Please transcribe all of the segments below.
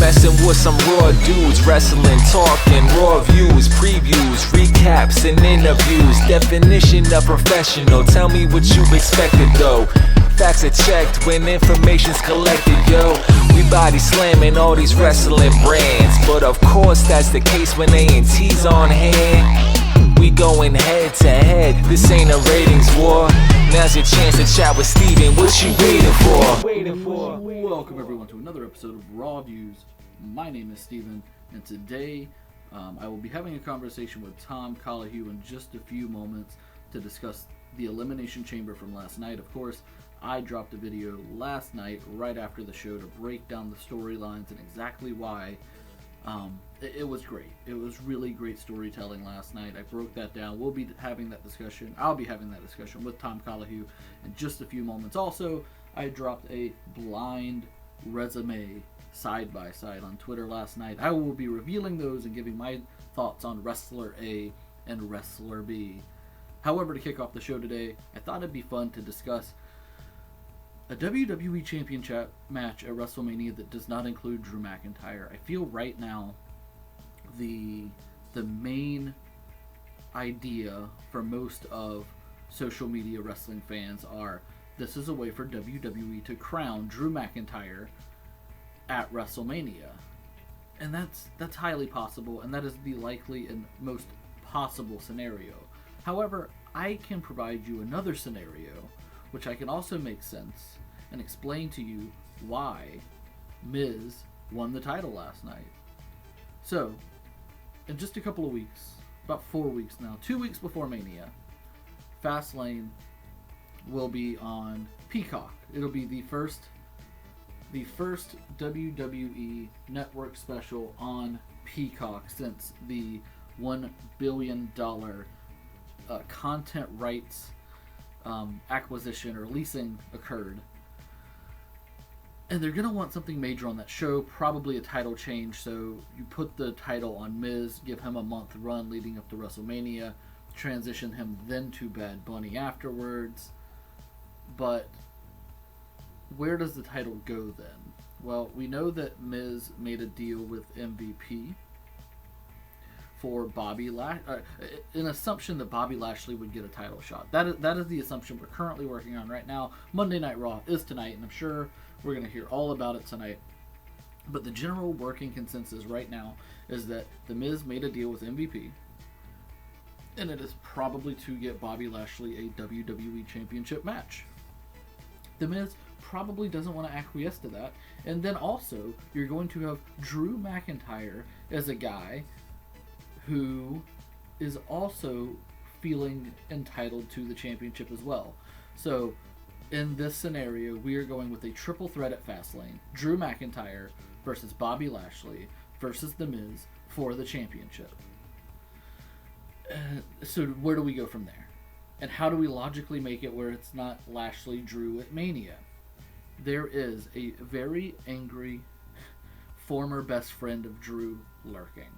messing with some raw dudes, wrestling, talking, raw views, previews, recaps, and interviews. Definition of professional, tell me what you expected though. Facts are checked when information's collected, yo. We body slamming all these wrestling brands, but of course that's the case when A&T's on hand. We going head to head, this ain't a ratings war. Now's your chance to chat with Steven, what you waiting for? Welcome everyone to another episode of RawViews. My name is Steven, and today I will be having a conversation with Tom Colohue in just a few moments to discuss the Elimination Chamber from last night. Of course, I dropped a video last night right after the show to break down the storylines and exactly why. It was great. It was really great storytelling last night. I broke that down. We'll be having that discussion. I'll be having that discussion with Tom Colohue in just a few moments. Also, I dropped a blind resume side-by-side on Twitter last night. I will be revealing those and giving my thoughts on Wrestler A and Wrestler B. However, to kick off the show today, I thought it'd be fun to discuss a WWE Championship match at WrestleMania that does not include Drew McIntyre. I feel right now the main idea for most of social media wrestling fans are this is a way for WWE to crown Drew McIntyre at WrestleMania. And that's highly possible, and that is the likely and most possible scenario. However, I can provide you another scenario which I can also make sense and explain to you why Miz won the title last night. So, in just a couple of weeks, about 4 weeks now, 2 weeks before Mania, Fastlane will be on Peacock. It'll be the first WWE network special on Peacock since the $1 billion content rights acquisition or leasing occurred. And they're going to want something major on that show, probably a title change, so you put the title on Miz, give him a month run leading up to WrestleMania, transition him then to Bad Bunny afterwards. But where does the title go then? Well, we know that Miz made a deal with MVP for Bobby Lashley, an assumption that Bobby Lashley would get a title shot. That is the assumption we're currently working on right now. Monday Night Raw is tonight, and I'm sure we're going to hear all about it tonight. But the general working consensus right now is that The Miz made a deal with MVP, and it is probably to get Bobby Lashley a WWE Championship match. The Miz probably doesn't want to acquiesce to that. And then also, you're going to have Drew McIntyre as a guy who is also feeling entitled to the championship as well. So, in this scenario, we are going with a triple threat at Fastlane. Drew McIntyre versus Bobby Lashley versus The Miz for the championship. So, where do we go from there? And how do we logically make it where it's not Lashley Drew at Mania? There is a very angry former best friend of Drew lurking,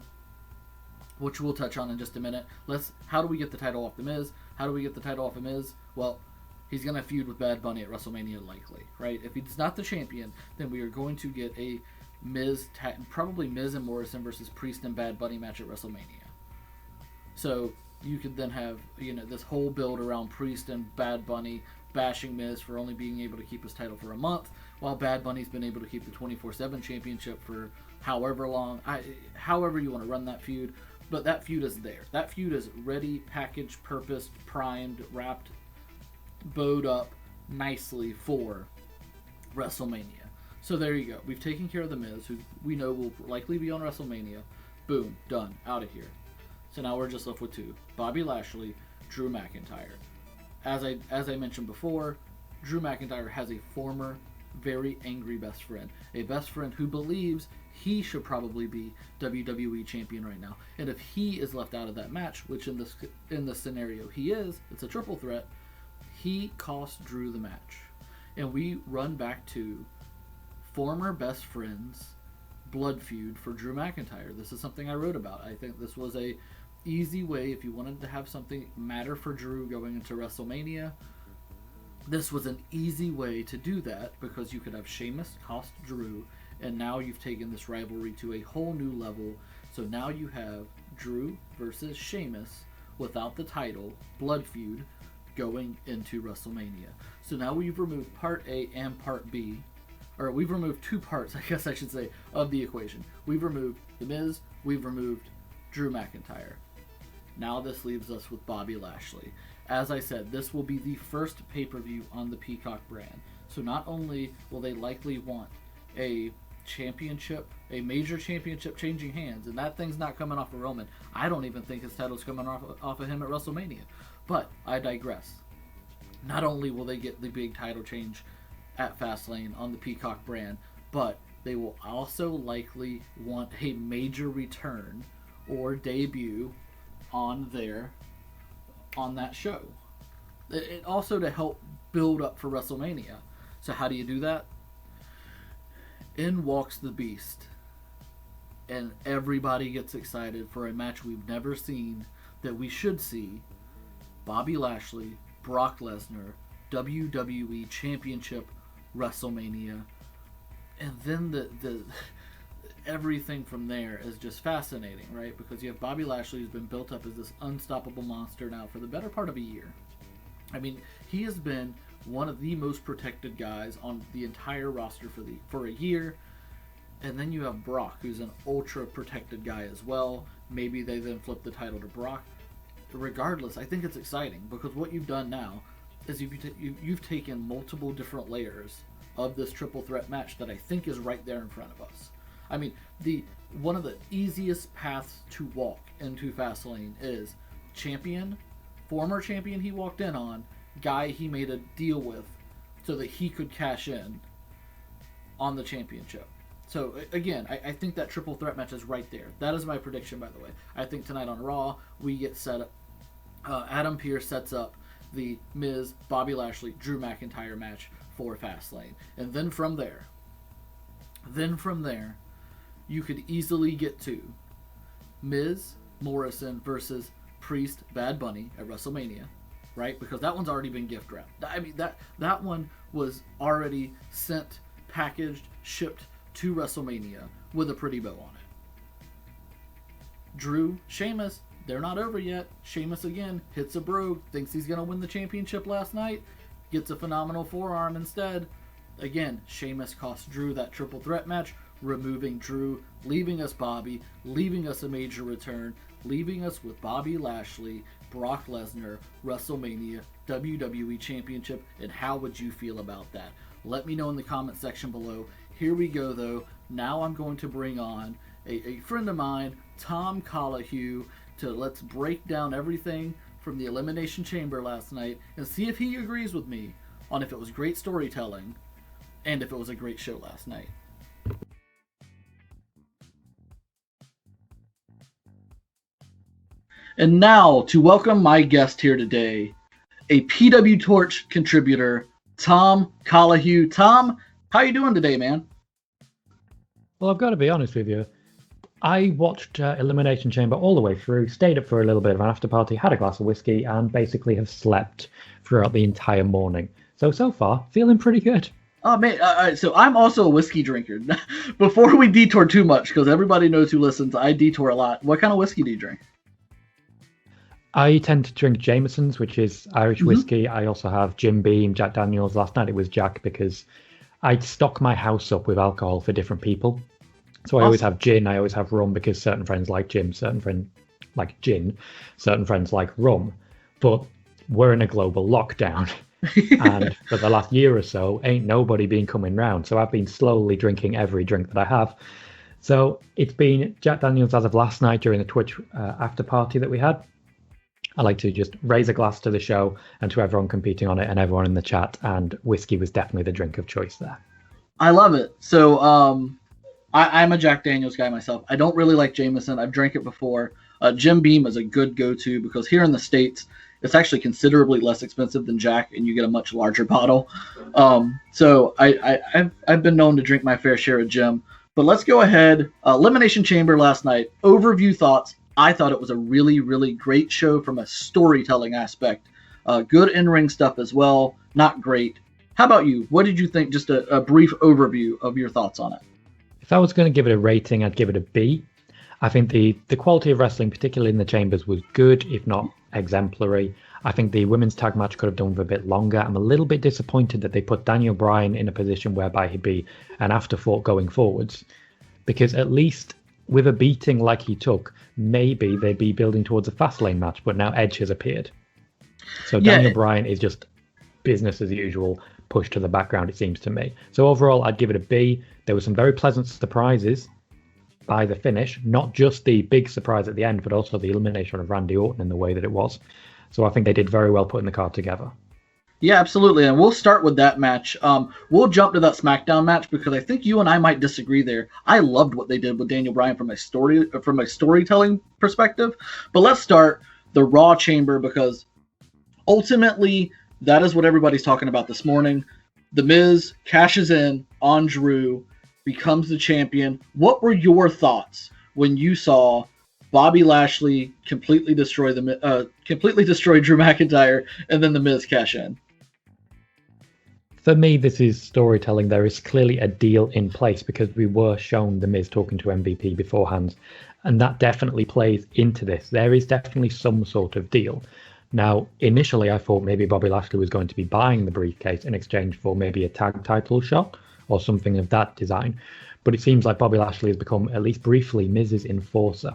which we'll touch on in just a minute. How do we get the title off The Miz? How do we get the title off of Miz? Well, he's going to feud with Bad Bunny at WrestleMania likely, right? If he's not the champion, then we are going to get a probably Miz and Morrison versus Priest and Bad Bunny match at WrestleMania. So you could then have, this whole build around Priest and Bad Bunny bashing Miz for only being able to keep his title for a month, while Bad Bunny's been able to keep the 24/7 championship for however long, however you want to run that feud. But that feud is there. That feud is ready, packaged, purposed, primed, wrapped, bowed up nicely for WrestleMania. So there you go. We've taken care of The Miz, who we know will likely be on WrestleMania. Boom, done, out of here. So now we're just left with two: Bobby Lashley, Drew McIntyre. As I mentioned before, Drew McIntyre has a former, very angry best friend. A best friend who believes he should probably be WWE champion right now. And if he is left out of that match, which in this scenario he is, it's a triple threat, he cost Drew the match. And we run back to former best friends blood feud for Drew McIntyre. This is something I wrote about. I think this was a easy way if you wanted to have something matter for Drew going into WrestleMania. this was an easy way to do that because you could have Sheamus cost Drew, and now you've taken this rivalry to a whole new level. So now you have Drew versus Sheamus without the title, blood feud, going into WrestleMania. So now we've removed part A and part B, or we've removed two parts, I guess I should say, of the equation. We've removed The Miz, we've removed Drew McIntyre. Now this leaves us with Bobby Lashley. As I said, this will be the first pay-per-view on the Peacock brand. So not only will they likely want a championship, a major championship changing hands, and that thing's not coming off of Roman. I don't even think his title's coming off of him at WrestleMania. But I digress. Not only will they get the big title change at Fastlane on the Peacock brand, but they will also likely want a major return or debut on that show. It also to help build up for WrestleMania. So how do you do that? In walks the Beast, and everybody gets excited for a match we've never seen that we should see. Bobby Lashley, Brock Lesnar, WWE Championship, WrestleMania, and then the everything from there is just fascinating, right? Because you have Bobby Lashley, who's been built up as this unstoppable monster now for the better part of a year. I mean, he has been one of the most protected guys on the entire roster for a year. And then you have Brock, who's an ultra protected guy as well. Maybe they then flip the title to Brock. Regardless, I think it's exciting because what you've done now is you've taken multiple different layers of this triple threat match that I think is right there in front of us. I mean, one of the easiest paths to walk into Fastlane is champion, former champion he walked in on, guy he made a deal with so that he could cash in on the championship. So again, I think that triple threat match is right there. That is my prediction, by the way. I think tonight on Raw we get set up. Adam Pearce sets up the Miz, Bobby Lashley, Drew McIntyre match for Fastlane, and then from there, you could easily get to Miz, Morrison versus Priest, Bad Bunny at WrestleMania, right? Because that one's already been gift wrapped. I mean, that one was already sent, packaged, shipped to WrestleMania with a pretty bow on it. Drew, Sheamus, they're not over yet. Sheamus again hits a brogue, thinks he's going to win the championship last night, gets a phenomenal forearm instead. Again, Sheamus costs Drew that triple threat match, removing Drew, leaving us Bobby, leaving us a major return, leaving us with Bobby Lashley, Brock Lesnar, WrestleMania, WWE Championship, and how would you feel about that? Let me know in the comment section below. Here we go, though. Now I'm going to bring on a friend of mine, Tom Colohue, to let's break down everything from the Elimination Chamber last night and see if he agrees with me on if it was great storytelling and if it was a great show last night. And now, to welcome my guest here today, a PW Torch contributor, Tom Colohue. Tom, how you doing today, man? Well, I've got to be honest with you. I watched Elimination Chamber all the way through, stayed up for a little bit of an after party, had a glass of whiskey, and basically have slept throughout the entire morning. So far, feeling pretty good. Oh, man, so I'm also a whiskey drinker. Before we detour too much, because everybody knows who listens, I detour a lot. What kind of whiskey do you drink? I tend to drink Jameson's, which is Irish whiskey. I also have Jim Beam, Jack Daniels. Last night it was Jack because I stock my house up with alcohol for different people. So I always have gin, I always have rum because certain friends like gin, certain friends like gin, certain friends like rum. But we're in a global lockdown. And for the last year or so, ain't nobody been coming round. So I've been slowly drinking every drink that I have. So it's been Jack Daniels as of last night during the Twitch after party that we had. I like to just raise a glass to the show and to everyone competing on it and everyone in the chat. And whiskey was definitely the drink of choice there. I love it. So I'm a Jack Daniels guy myself. I don't really like Jameson. I've drank it before. Jim Beam is a good go-to because here in the States, it's actually considerably less expensive than Jack, and you get a much larger bottle. So I've been known to drink my fair share of Jim. But let's go ahead. Elimination Chamber last night. Overview thoughts. I thought it was a really, really great show from a storytelling aspect. Good in-ring stuff as well. not great. How about you? What did you think? Just a brief overview of your thoughts on it. If I was going to give it a rating, I'd give it a B. I think the quality of wrestling, particularly in the chambers, was good, if not exemplary. I think the women's tag match could have done with a bit longer. I'm a little bit disappointed that they put Daniel Bryan in a position whereby he'd be an afterthought going forwards, because at least with a beating like he took, maybe they'd be building towards a Fastlane match, but now Edge has appeared. So Daniel Bryan is just business as usual, pushed to the background, it seems to me. So overall, I'd give it a B. There were some very pleasant surprises by the finish, not just the big surprise at the end, but also the elimination of Randy Orton in the way that it was. So I think they did very well putting the card together. Yeah, absolutely. And we'll start with that match. We'll jump to that SmackDown match because I think you and I might disagree there. I loved what they did with Daniel Bryan from a storytelling perspective. But let's start the Raw Chamber, because ultimately that is what everybody's talking about this morning. The Miz cashes in on Drew, becomes the champion. What were your thoughts when you saw Bobby Lashley completely destroy Drew McIntyre, and then the Miz cash in? For me, this is storytelling. There is clearly a deal in place because we were shown the Miz talking to MVP beforehand, and that definitely plays into this. There is definitely some sort of deal. Now, initially, I thought maybe Bobby Lashley was going to be buying the briefcase in exchange for maybe a tag title shot or something of that design. But it seems like Bobby Lashley has become, at least briefly, Miz's enforcer.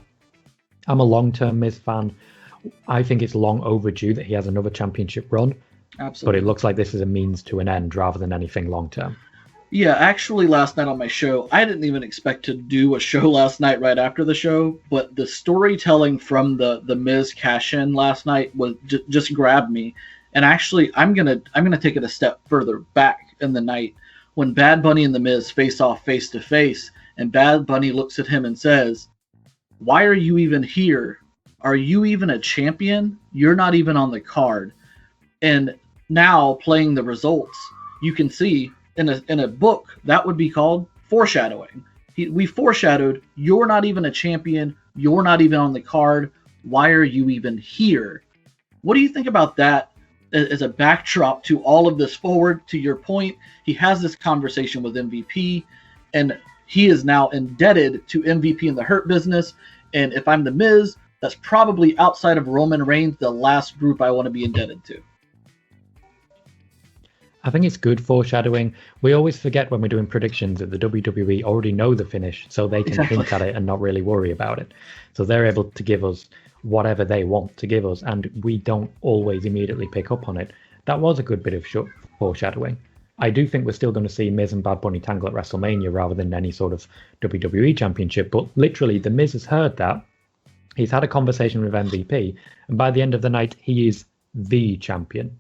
I'm a long-term Miz fan. I think it's long overdue that he has another championship run. Absolutely. But it looks like this is a means to an end rather than anything long-term. Yeah, actually last night on my show, I didn't even expect to do a show last night right after the show, but the storytelling from the Miz cash-in last night was just grabbed me. And actually, I'm gonna take it a step further back in the night when Bad Bunny and the Miz face off face to face, and Bad Bunny looks at him and says, "Why are you even here? Are you even a champion? You're not even on the card." And now playing the results, you can see in a book that would be called foreshadowing. We foreshadowed, you're not even a champion, you're not even on the card. Why are you even here? What do you think about that as a backdrop to all of this forward? To your point, he has this conversation with MVP, and he is now indebted to MVP in the Hurt Business. And if I'm the Miz, that's probably outside of Roman Reigns, the last group I want to be indebted to. I think it's good foreshadowing. We always forget when we're doing predictions that the WWE already know the finish, so they can hint at it and not really worry about it. So they're able to give us whatever they want to give us, and we don't always immediately pick up on it. That was a good bit of foreshadowing. I do think we're still going to see Miz and Bad Bunny tangle at WrestleMania rather than any sort of WWE championship, but literally the Miz has heard that. He's had a conversation with MVP, and by the end of the night, he is the champion.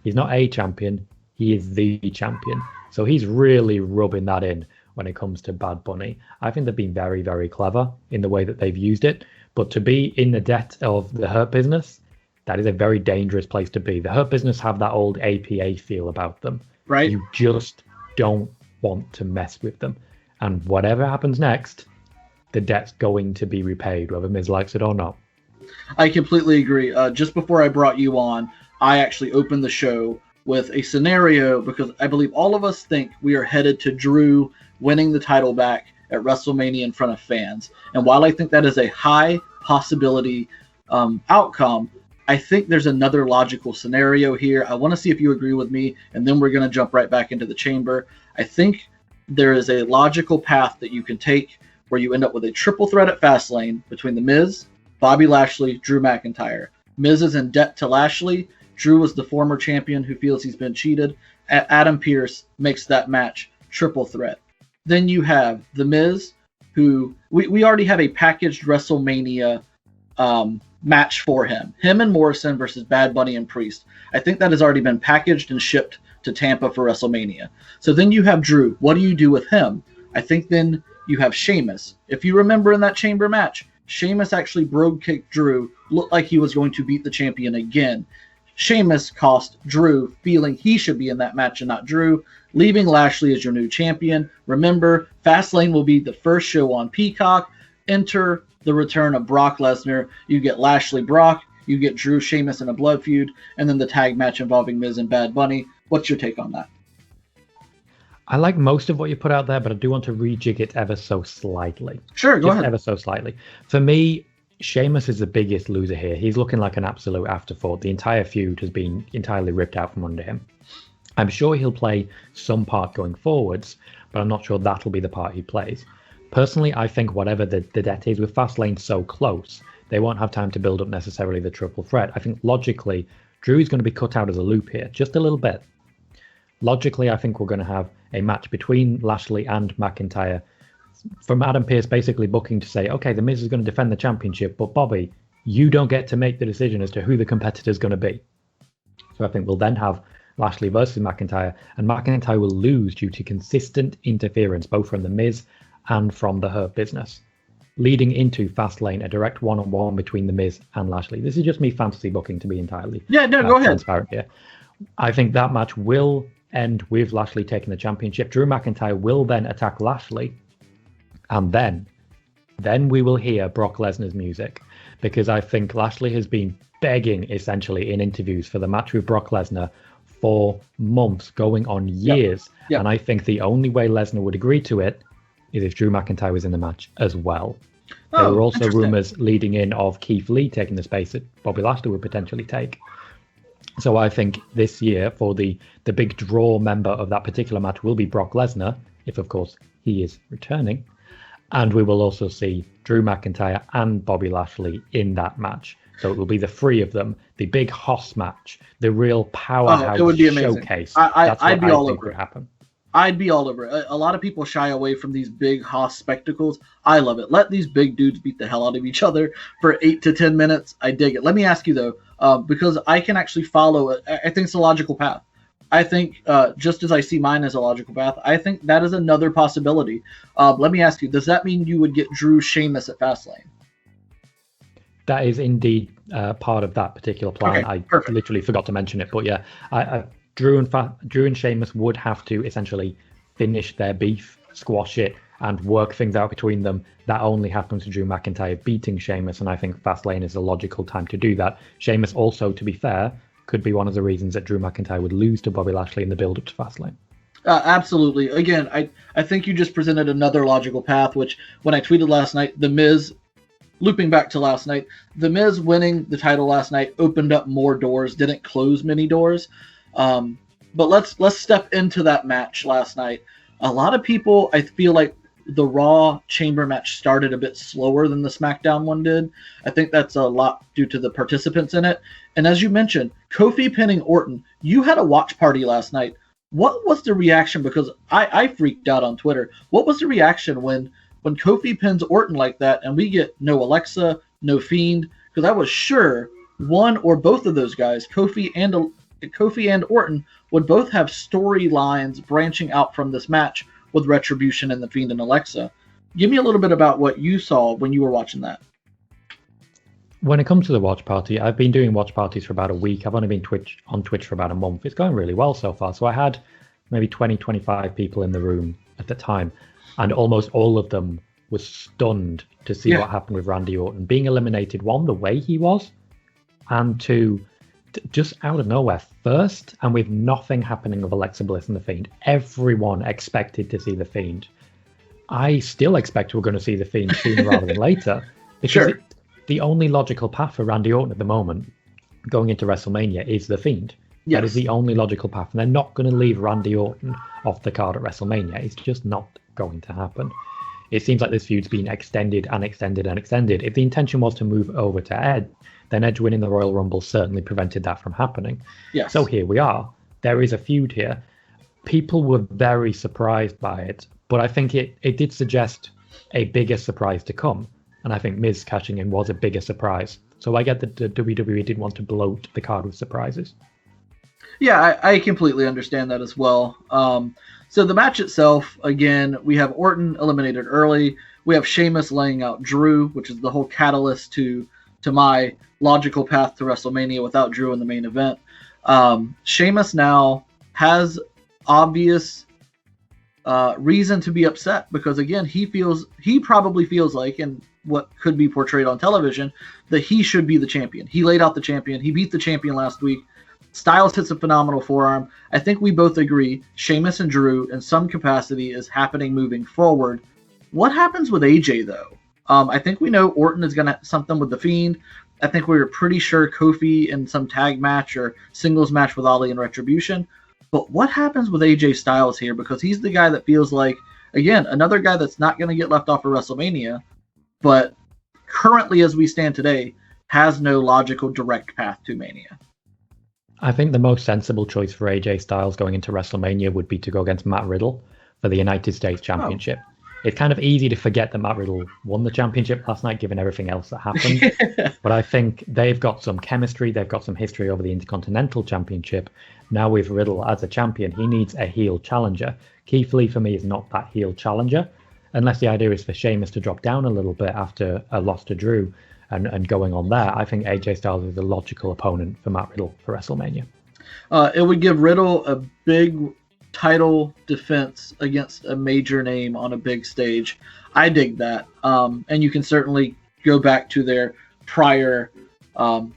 He's not a champion, he is the champion. So he's really rubbing that in when it comes to Bad Bunny. I think they've been very, very clever in the way that they've used it. But to be in the debt of the Hurt Business, that is a very dangerous place to be. The Hurt Business have that old APA feel about them. Right. You just don't want to mess with them. And whatever happens next, the debt's going to be repaid, whether Miz likes it or not. I completely agree. Just before I brought you on, I actually opened the show with a scenario because I believe all of us think we are headed to Drew winning the title back at WrestleMania in front of fans. And while I think that is a high possibility outcome, I think there's another logical scenario here. I want to see if you agree with me, and then we're going to jump right back into the chamber. I think there is a logical path that you can take where you end up with a triple threat at Fastlane between The Miz, Bobby Lashley, Drew McIntyre. Miz is in debt to Lashley. Drew is the former champion who feels he's been cheated. Adam Pearce makes that match triple threat. Then you have The Miz, who we already have a packaged WrestleMania match for him. Him and Morrison versus Bad Bunny and Priest. I think that has already been packaged and shipped to Tampa for WrestleMania. So then you have Drew. What do you do with him? I think then you have Sheamus. If you remember in that chamber match, Sheamus actually brogue kicked Drew, looked like he was going to beat the champion again. Sheamus cost Drew, feeling he should be in that match and not Drew, leaving Lashley as your new champion. Remember, Fastlane will be the first show on Peacock. Enter the return of Brock Lesnar. You get Lashley Brock, you get Drew Sheamus in a blood feud, and then the tag match involving Miz and Bad Bunny. What's your take on that? I like most of what you put out there, but I do want to rejig it ever so slightly. Sure, go ahead. Ever so slightly. For me, Sheamus is the biggest loser here. He's looking like an absolute afterthought. The entire feud has been entirely ripped out from under him. I'm sure he'll play some part going forwards, but I'm not sure that'll be the part he plays. Personally, I think whatever the debt is, with Fastlane so close, they won't have time to build up necessarily the triple threat. I think logically, Drew is going to be cut out as a loop here, just a little bit. Logically, I think we're going to have a match between Lashley and McIntyre, from Adam Pearce basically booking to say, okay, The Miz is going to defend the championship, but Bobby, you don't get to make the decision as to who the competitor is going to be. So I think we'll then have Lashley versus McIntyre, and McIntyre will lose due to consistent interference, both from The Miz and from the Hurt Business, leading into Fastlane, a direct one-on-one between The Miz and Lashley. This is just me fantasy booking, to be entirely go ahead. Transparent here. I think that match will end with Lashley taking the championship. Drew McIntyre will then attack Lashley, and then we will hear Brock Lesnar's music, because I think Lashley has been begging essentially in interviews for the match with Brock Lesnar for months, going on years. Yep. And I think the only way Lesnar would agree to it is if Drew McIntyre was in the match as well. There were also rumors leading in of Keith Lee taking the space that Bobby Lashley would potentially take. So I think this year, for the big draw member of that particular match will be Brock Lesnar, if of course he is returning. And we will also see Drew McIntyre and Bobby Lashley in that match. So it will be the three of them, the big Hoss match, the real powerhouse showcase. I'd be all over it. Happen. I'd be all over it. A lot of people shy away from these big Hoss spectacles. I love it. Let these big dudes beat the hell out of each other for 8 to 10 minutes. I dig it. Let me ask you, though, because I can actually follow it. I think it's a logical path. I think just as I see mine as a logical path, I think that is another possibility. Let me ask you, does that mean you would get Drew Sheamus at Fastlane? That is indeed part of that particular plan. Okay, I literally forgot to mention it, but yeah, Drew and Sheamus would have to essentially finish their beef, squash it, and work things out between them. That only happens to Drew McIntyre beating Sheamus, and I think Fastlane is a logical time to do that. Sheamus also, to be fair, could be one of the reasons that Drew McIntyre would lose to Bobby Lashley in the build-up to Fastlane. Absolutely. Again, I think you just presented another logical path, which when I tweeted last night, The Miz, looping back to last night, The Miz winning the title last night opened up more doors, didn't close many doors. But let's step into that match last night. A lot of people, I feel like the Raw Chamber match started a bit slower than the SmackDown one did. I think that's a lot due to the participants in it. And as you mentioned, Kofi pinning Orton, you had a watch party last night. What was the reaction? Because I freaked out on Twitter. What was the reaction when Kofi pins Orton like that and we get no Alexa, no Fiend? Because I was sure one or both of those guys, Kofi and Orton, would both have storylines branching out from this match with Retribution and the Fiend and Alexa. Give me a little bit about what you saw when you were watching that. When it comes to the watch party, I've been doing watch parties for about a week. I've only been on Twitch for about a month. It's going really well so far. So I had maybe 20, 25 people in the room at the time, and almost all of them were stunned to see what happened with Randy Orton being eliminated, one, the way he was, and two, just out of nowhere, first, and with nothing happening with Alexa Bliss and The Fiend. Everyone expected to see The Fiend. I still expect we're going to see The Fiend sooner rather than later. Because the only logical path for Randy Orton at the moment, going into WrestleMania, is The Fiend. Yes. That is the only logical path. And they're not going to leave Randy Orton off the card at WrestleMania. It's just not going to happen. It seems like this feud's been extended and extended and extended. If the intention was to move over to Edge, then Edge winning the Royal Rumble certainly prevented that from happening. Yes. So here we are. There is a feud here. People were very surprised by it, but I think it did suggest a bigger surprise to come. And I think Miz cashing in was a bigger surprise. So I get that the WWE didn't want to bloat the card with surprises. Yeah, I completely understand that as well. So the match itself, again, we have Orton eliminated early. We have Sheamus laying out Drew, which is the whole catalyst to my logical path to WrestleMania without Drew in the main event. Sheamus now has obvious reason to be upset because, again, he probably feels like, and what could be portrayed on television, that he should be the champion. He laid out the champion. He beat the champion last week. Styles hits a phenomenal forearm. I think we both agree Sheamus and Drew in some capacity is happening moving forward. What happens with AJ, though? I think we know Orton is going to something with The Fiend. I think we were pretty sure Kofi in some tag match or singles match with Ali and Retribution. But what happens with AJ Styles here? Because he's the guy that feels like, again, another guy that's not going to get left off of WrestleMania, but currently as we stand today, has no logical direct path to Mania. I think the most sensible choice for AJ Styles going into WrestleMania would be to go against Matt Riddle for the United States Championship. Oh. It's kind of easy to forget that Matt Riddle won the championship last night, given everything else that happened. But I think they've got some chemistry. They've got some history over the Intercontinental Championship. Now with Riddle as a champion, he needs a heel challenger. Keith Lee, for me, is not that heel challenger, unless the idea is for Sheamus to drop down a little bit after a loss to Drew and going on there. I think AJ Styles is a logical opponent for Matt Riddle for WrestleMania. It would give Riddle a big title defense against a major name on a big stage. I dig that. And you can certainly go back to their prior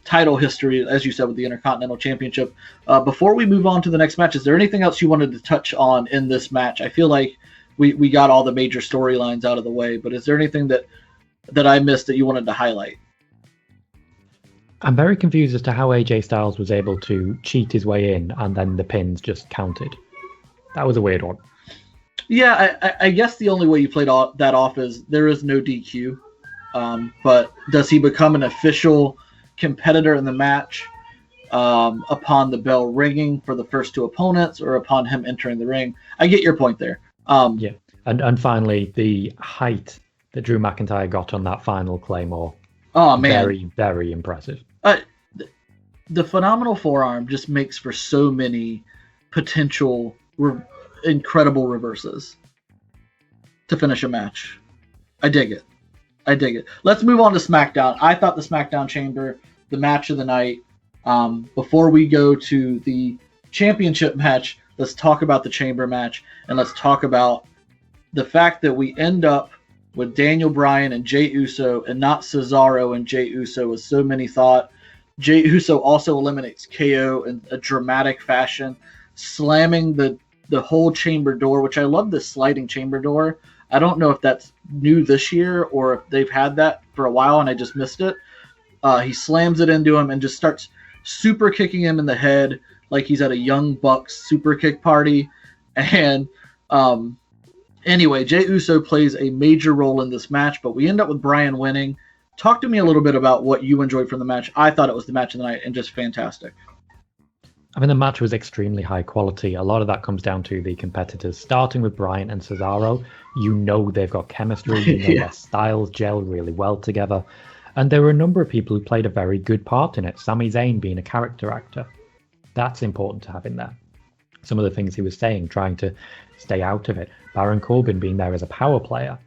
title history, as you said, with the Intercontinental Championship. Before we move on to the next match, is there anything else you wanted to touch on in this match? I feel like we got all the major storylines out of the way, but is there anything that I missed that you wanted to highlight? I'm very confused as to how AJ Styles was able to cheat his way in and then the pins just counted. That was a weird one. Yeah, I guess the only way you played that off is there is no DQ. But does he become an official competitor in the match upon the bell ringing for the first two opponents or upon him entering the ring? I get your point there. Yeah, and finally, the height that Drew McIntyre got on that final Claymore. Oh, man. Very, very impressive. The phenomenal forearm just makes for so many potential incredible reverses to finish a match. I dig it. Let's move on to SmackDown. I thought the SmackDown Chamber, the match of the night. Before we go to the championship match, let's talk about the Chamber match, and let's talk about the fact that we end up with Daniel Bryan and Jey Uso and not Cesaro and Jey Uso as so many thought. Jey Uso also eliminates KO in a dramatic fashion, slamming the whole chamber door, which I love, this sliding chamber door. I don't know if that's new this year or if they've had that for a while and I just missed it. He slams it into him and just starts super kicking him in the head like he's at a Young Bucks super kick party. And anyway, Jey Uso plays a major role in this match, but we end up with Bryan winning. Talk to me a little bit about what you enjoyed from the match. I thought it was the match of the night and just fantastic. I mean, the match was extremely high quality. A lot of that comes down to the competitors, starting with Bryan and Cesaro. You know they've got chemistry. You know their styles gel really well together. And there were a number of people who played a very good part in it. Sami Zayn being a character actor. That's important to have in there. Some of the things he was saying, trying to stay out of it. Baron Corbin being there as a power player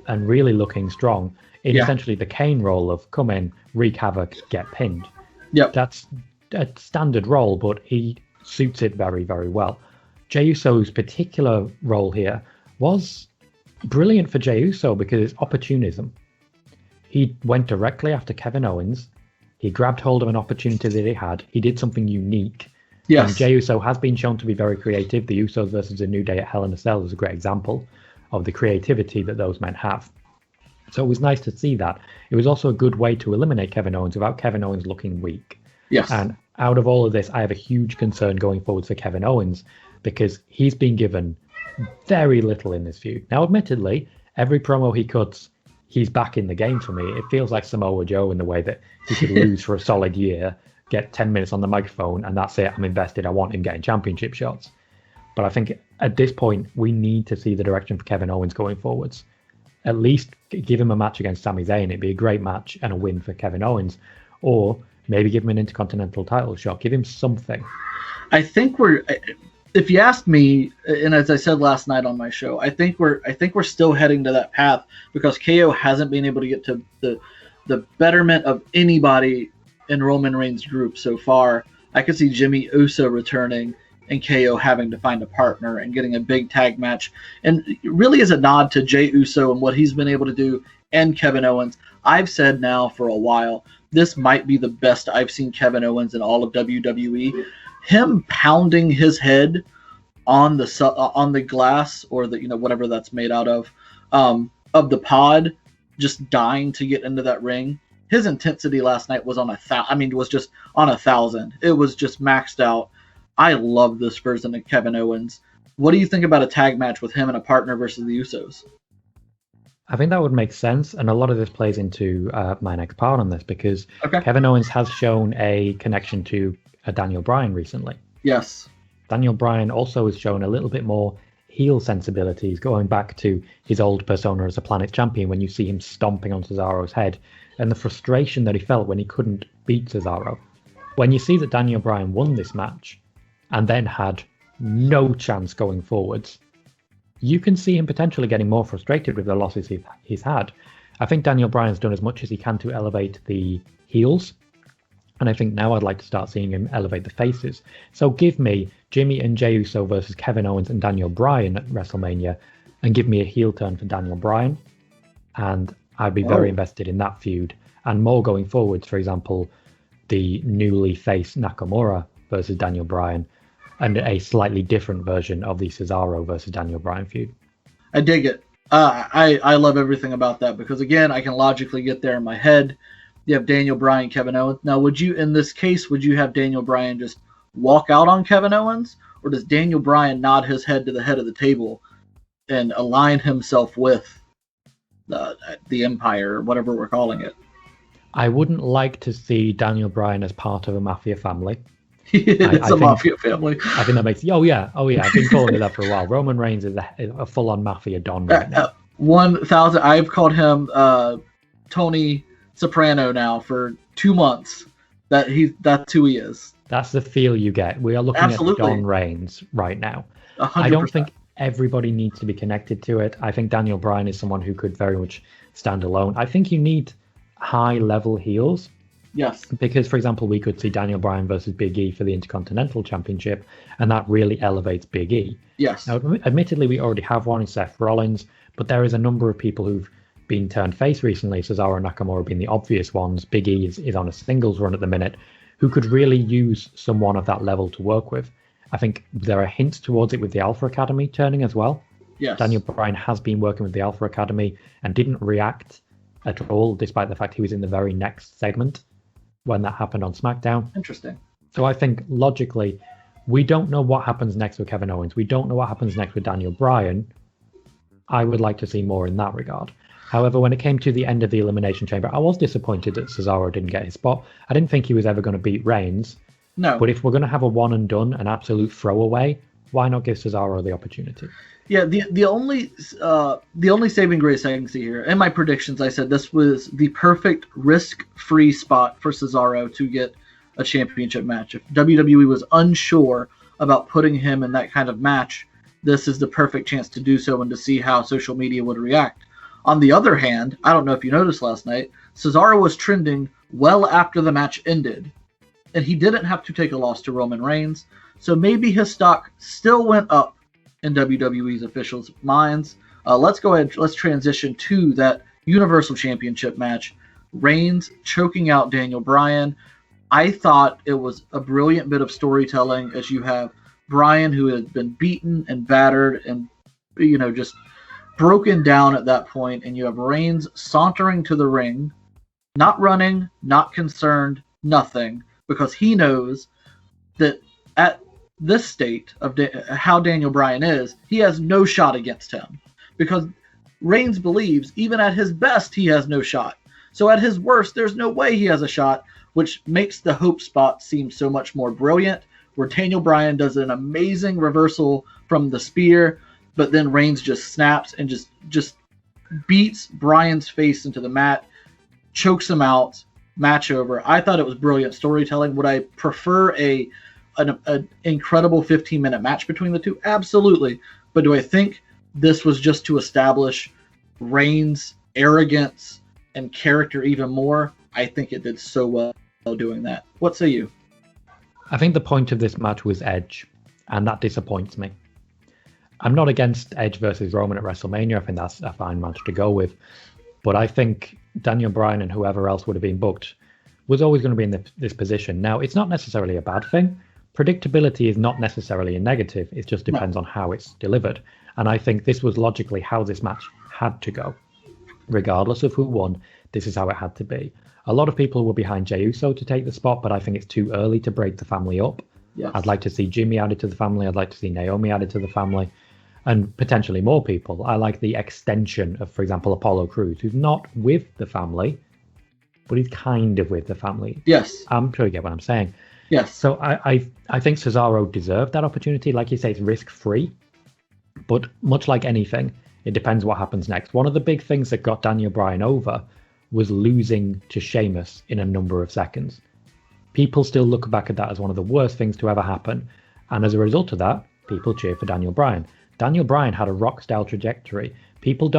and really looking strong in essentially the Kane role of come in, wreak havoc, get pinned. Yep. That's a standard role, but he suits it very, very well. Jey Uso's particular role here was brilliant for Jey Uso because it's opportunism. He went directly after Kevin Owens. He grabbed hold of an opportunity that he had. He did something unique. Yes. And Jey Uso has been shown to be very creative. The Usos versus the New Day at Hell in a Cell is a great example of the creativity that those men have. So it was nice to see that. It was also a good way to eliminate Kevin Owens without Kevin Owens looking weak. Yes. And out of all of this, I have a huge concern going forward for Kevin Owens because he's been given very little in this feud. Now, admittedly, every promo he cuts, he's back in the game for me. It feels like Samoa Joe in the way that he could lose for a solid year, get 10 minutes on the microphone, and that's it. I'm invested. I want him getting championship shots. But I think at this point, we need to see the direction for Kevin Owens going forwards. At least give him a match against Sami Zayn. It'd be a great match and a win for Kevin Owens. Or maybe give him an Intercontinental title shot. Give him something. I think if you asked me, and as I said last night on my show, I think we're still heading to that path because KO hasn't been able to get to the betterment of anybody in Roman Reigns' group so far. I could see Jimmy Uso returning and KO having to find a partner and getting a big tag match. And it really is a nod to Jey Uso and what he's been able to do and Kevin Owens. I've said now for a while, this might be the best I've seen Kevin Owens in all of WWE. him pounding his head on the glass, or the, whatever that's made out of the pod, just dying to get into that ring. His intensity last night was was just on 1,000. It was just maxed out. I love this version of Kevin Owens. What do you think about a tag match with him and a partner versus the Usos? I think that would make sense, and a lot of this plays into my next part on this, because Kevin Owens has shown a connection to Daniel Bryan recently. Yes. Daniel Bryan also has shown a little bit more heel sensibilities, going back to his old persona as a Planet Champion, when you see him stomping on Cesaro's head, and the frustration that he felt when he couldn't beat Cesaro. When you see that Daniel Bryan won this match, and then had no chance going forwards, you can see him potentially getting more frustrated with the losses he's had. I think Daniel Bryan's done as much as he can to elevate the heels, and I think now I'd like to start seeing him elevate the faces. So give me Jimmy and Jey Uso versus Kevin Owens and Daniel Bryan at WrestleMania, and give me a heel turn for Daniel Bryan, and I'd be very invested in that feud, and more going forwards. For example, the newly faced Nakamura versus Daniel Bryan, and a slightly different version of the Cesaro versus Daniel Bryan feud. I dig it. I love everything about that, because again, I can logically get there in my head. You have Daniel Bryan, Kevin Owens. Now, would you have Daniel Bryan just walk out on Kevin Owens, or does Daniel Bryan nod his head to the head of the table and align himself with the Empire, or whatever we're calling it? I wouldn't like to see Daniel Bryan as part of a mafia family. It's a mafia family. I think that makes... Oh yeah. I've been calling it that for a while. Roman Reigns is a full-on mafia don right now. 1,000. I've called him Tony Soprano now for 2 months. That's who he is. That's the feel you get. We are looking at Don Reigns right now. 100%. I don't think everybody needs to be connected to it. I think Daniel Bryan is someone who could very much stand alone. I think you need high-level heels. Yes. Because, for example, we could see Daniel Bryan versus Big E for the Intercontinental Championship, and that really elevates Big E. Yes. Now, admittedly, we already have one in Seth Rollins, but there is a number of people who've been turned face recently, Cesaro and Nakamura being the obvious ones. Big E is on a singles run at the minute, who could really use someone of that level to work with. I think there are hints towards it with the Alpha Academy turning as well. Yes. Daniel Bryan has been working with the Alpha Academy and didn't react at all, despite the fact he was in the very next segment when that happened on SmackDown. Interesting. So I think logically, we don't know what happens next with Kevin Owens. We don't know what happens next with Daniel Bryan. I would like to see more in that regard. However, when it came to the end of the Elimination Chamber, I was disappointed that Cesaro didn't get his spot. I didn't think he was ever going to beat Reigns. No. But if we're going to have a one and done, an absolute throwaway, why not give Cesaro the opportunity? Yeah, the only saving grace I can see here, in my predictions, I said this was the perfect risk-free spot for Cesaro to get a championship match. If WWE was unsure about putting him in that kind of match, this is the perfect chance to do so and to see how social media would react. On the other hand, I don't know if you noticed last night, Cesaro was trending well after the match ended, and he didn't have to take a loss to Roman Reigns, so maybe his stock still went up in WWE's officials' minds. Let's go ahead. Let's transition to that Universal Championship match. Reigns choking out Daniel Bryan. I thought it was a brilliant bit of storytelling, as you have Bryan, who had been beaten and battered and just broken down at that point, and you have Reigns sauntering to the ring, not running, not concerned, nothing, because he knows that at this state of how Daniel Bryan is, he has no shot against him, because Reigns believes even at his best he has no shot. So at his worst, there's no way he has a shot, which makes the hope spot seem so much more brilliant, where Daniel Bryan does an amazing reversal from the spear, but then Reigns just snaps and just beats Bryan's face into the mat, chokes him out, match over. I thought it was brilliant storytelling. Would I prefer an incredible 15-minute match between the two? Absolutely. But do I think this was just to establish Reigns' arrogance and character even more? I think it did so well doing that. What say you? I think the point of this match was Edge, and that disappoints me. I'm not against Edge versus Roman at WrestleMania. I think that's a fine match to go with. But I think Daniel Bryan and whoever else would have been booked was always going to be in this position. Now, it's not necessarily a bad thing, predictability is not necessarily a negative. It just depends on how it's delivered. And I think this was logically how this match had to go. Regardless of who won, this is how it had to be. A lot of people were behind Jey Uso to take the spot, but I think it's too early to break the family up. Yes. I'd like to see Jimmy added to the family. I'd like to see Naomi added to the family, and potentially more people. I like the extension of, for example, Apollo Crews, who's not with the family, but he's kind of with the family. Yes. I'm sure you get what I'm saying. Yes. So I think Cesaro deserved that opportunity. Like you say, it's risk-free, but much like anything, it depends what happens next. One of the big things that got Daniel Bryan over was losing to Sheamus in a number of seconds. People still look back at that as one of the worst things to ever happen. And as a result of that, people cheer for Daniel Bryan. Daniel Bryan had a rock-style trajectory. People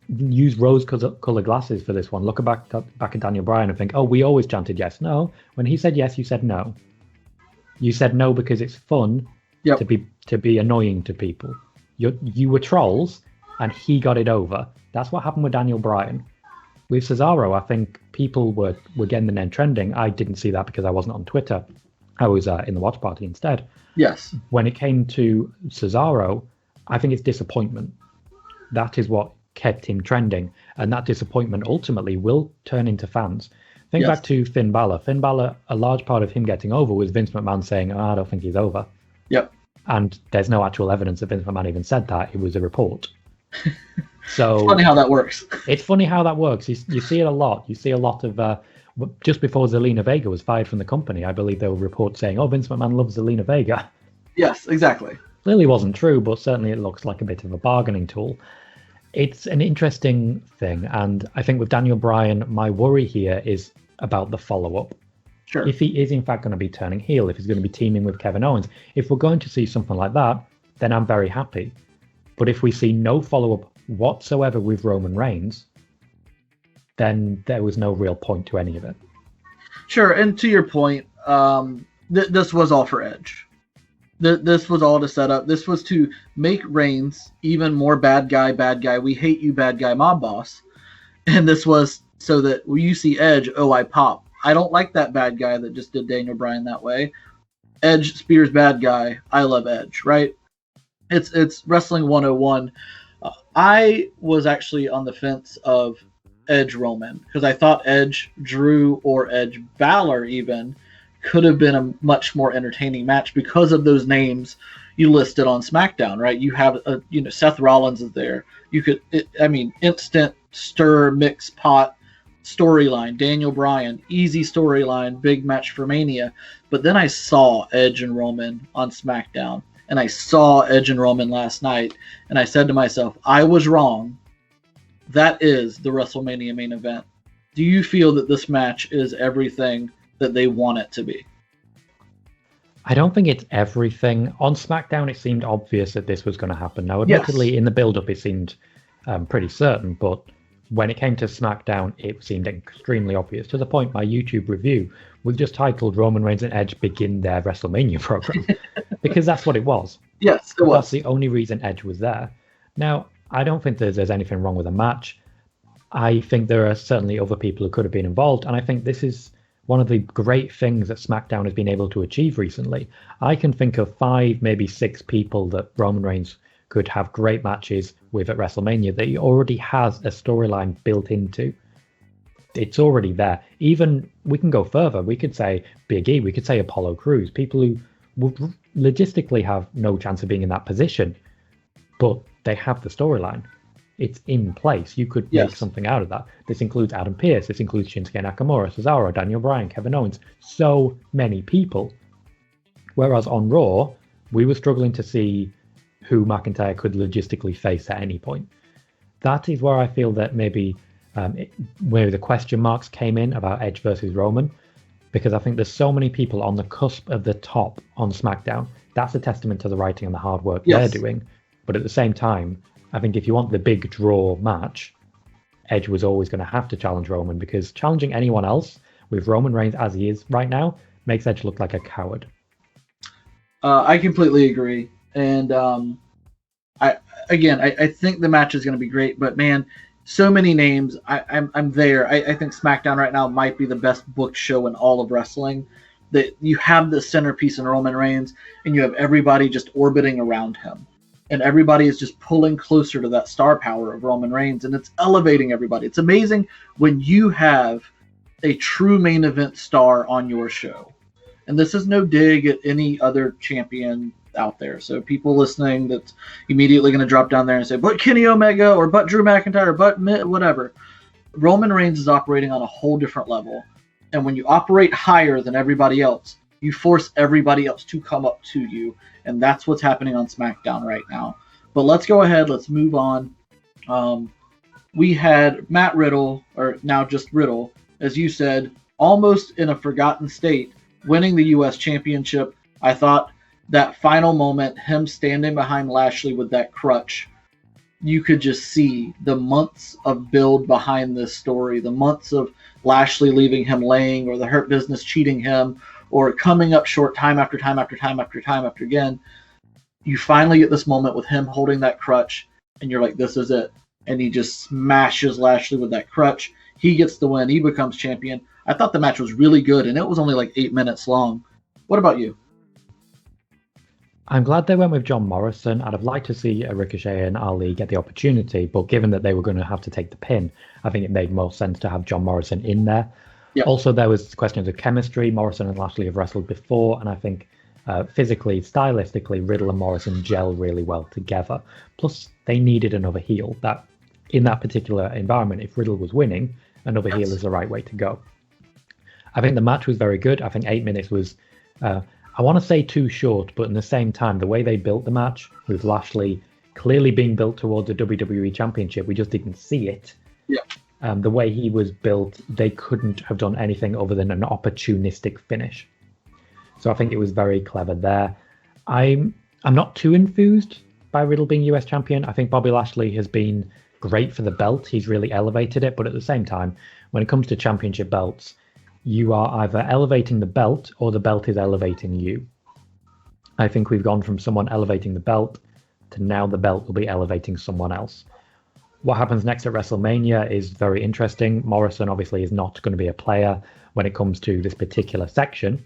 use rose-colored glasses for this one. Look back at Daniel Bryan and think, oh, we always chanted yes. No, when he said yes, you said no. You said no because it's fun to be annoying to people. You were trolls, and he got it over. That's what happened with Daniel Bryan. With Cesaro, I think people were getting the name trending. I didn't see that because I wasn't on Twitter. I was in the watch party instead. Yes. When it came to Cesaro, I think it's disappointment. That is what kept him trending. And that disappointment ultimately will turn into fans. Think back to Finn Balor. Finn Balor, a large part of him getting over was Vince McMahon saying, I don't think he's over. Yep. And there's no actual evidence that Vince McMahon even said that. It was a report. So it's funny how that works. It's funny how that works. You see it a lot. You see a lot of just before Zelina Vega was fired from the company, I believe there were reports saying, oh, Vince McMahon loves Zelina Vega. Yes, exactly. Clearly wasn't true, but certainly it looks like a bit of a bargaining tool. It's an interesting thing. And I think with Daniel Bryan, my worry here is about the follow-up. Sure. If he is in fact going to be turning heel, if he's going to be teaming with Kevin Owens, if we're going to see something like that, then I'm very happy. But if we see no follow-up whatsoever with Roman Reigns, then there was no real point to any of it. Sure, and to your point, this was all for Edge. This was all to set up. This was to make Reigns even more bad guy. We hate you, bad guy, mob boss. And this was so that when you see Edge, oh, I pop. I don't like that bad guy that just did Daniel Bryan that way. Edge spears bad guy. I love Edge, right? It's Wrestling 101. I was actually on the fence of Edge Roman because I thought Edge Drew or Edge Balor even could have been a much more entertaining match because of those names you listed on SmackDown, right? You have Seth Rollins is there. You could instant stir mix pot storyline. Daniel Bryan, easy storyline, big match for Mania. But then I saw Edge and Roman on SmackDown. And I saw Edge and Roman last night, and I said to myself, I was wrong. That is the WrestleMania main event. Do you feel that this match is everything that they want it to be? I don't think it's everything. On SmackDown, it seemed obvious that this was going to happen. Now, admittedly, in the build-up, it seemed pretty certain, but when it came to SmackDown, it seemed extremely obvious, to the point my YouTube review was just titled Roman Reigns and Edge Begin Their WrestleMania Program, because that's what it was. Yes, it was. That's the only reason Edge was there. Now, I don't think there's anything wrong with a match. I think there are certainly other people who could have been involved, and I think this is one of the great things that SmackDown has been able to achieve recently. I can think of 5, maybe 6 people that Roman Reigns could have great matches with at WrestleMania that he already has a storyline built into. It's already there. Even, we can go further. We could say Big E, we could say Apollo Crews, people who would logistically have no chance of being in that position, but they have the storyline. It's in place. You could make something out of that. This includes Adam Pearce. This includes Shinsuke Nakamura, Cesaro, Daniel Bryan, Kevin Owens. So many people. Whereas on Raw, we were struggling to see who McIntyre could logistically face at any point. That is where I feel that maybe where the question marks came in about Edge versus Roman, because I think there's so many people on the cusp of the top on SmackDown. That's a testament to the writing and the hard work they're doing. But at the same time, I think if you want the big draw match, Edge was always going to have to challenge Roman, because challenging anyone else with Roman Reigns as he is right now makes Edge look like a coward. I completely agree. And I think the match is going to be great, but man, so many names. I'm there. I think SmackDown right now might be the best booked show in all of wrestling. that you have the centerpiece in Roman Reigns, and you have everybody just orbiting around him. And everybody is just pulling closer to that star power of Roman Reigns, and it's elevating everybody. It's amazing when you have a true main event star on your show. And this is no dig at any other champion out there. So people listening that's immediately going to drop down there and say, but Kenny Omega, or but Drew McIntyre, or but whatever. Roman Reigns is operating on a whole different level. And when you operate higher than everybody else, you force everybody else to come up to you. And that's what's happening on SmackDown right now. But let's go ahead. Let's move on. We had Matt Riddle, or now just Riddle, as you said, almost in a forgotten state, winning the U.S. Championship. I thought that final moment, him standing behind Lashley with that crutch, you could just see the months of build behind this story, the months of Lashley leaving him laying, or the Hurt Business cheating him, or coming up short time after time after time after time after again. You finally get this moment with him holding that crutch, and you're like, this is it. And he just smashes Lashley with that crutch. He gets the win. He becomes champion. I thought the match was really good, and it was only like 8 minutes long. What about you? I'm glad they went with John Morrison. I'd have liked to see Ricochet and Ali get the opportunity, but given that they were going to have to take the pin, I think it made more sense to have John Morrison in there. Yep. Also, there was questions of chemistry. Morrison and Lashley have wrestled before, and I think physically, stylistically, Riddle and Morrison gel really well together. Plus, they needed another heel. That in that particular environment, if Riddle was winning, another heel is the right way to go. I think the match was very good. I think 8 minutes was, I want to say too short, but in the same time, the way they built the match with Lashley clearly being built towards the WWE Championship, we just didn't see it. Yeah. The way he was built, they couldn't have done anything other than an opportunistic finish. So I think it was very clever there. I'm not too enthused by Riddle being US champion. I think Bobby Lashley has been great for the belt. He's really elevated it. But at the same time, when it comes to championship belts, you are either elevating the belt or the belt is elevating you. I think we've gone from someone elevating the belt to now the belt will be elevating someone else. What happens next at WrestleMania is very interesting. Morrison obviously is not going to be a player when it comes to this particular section.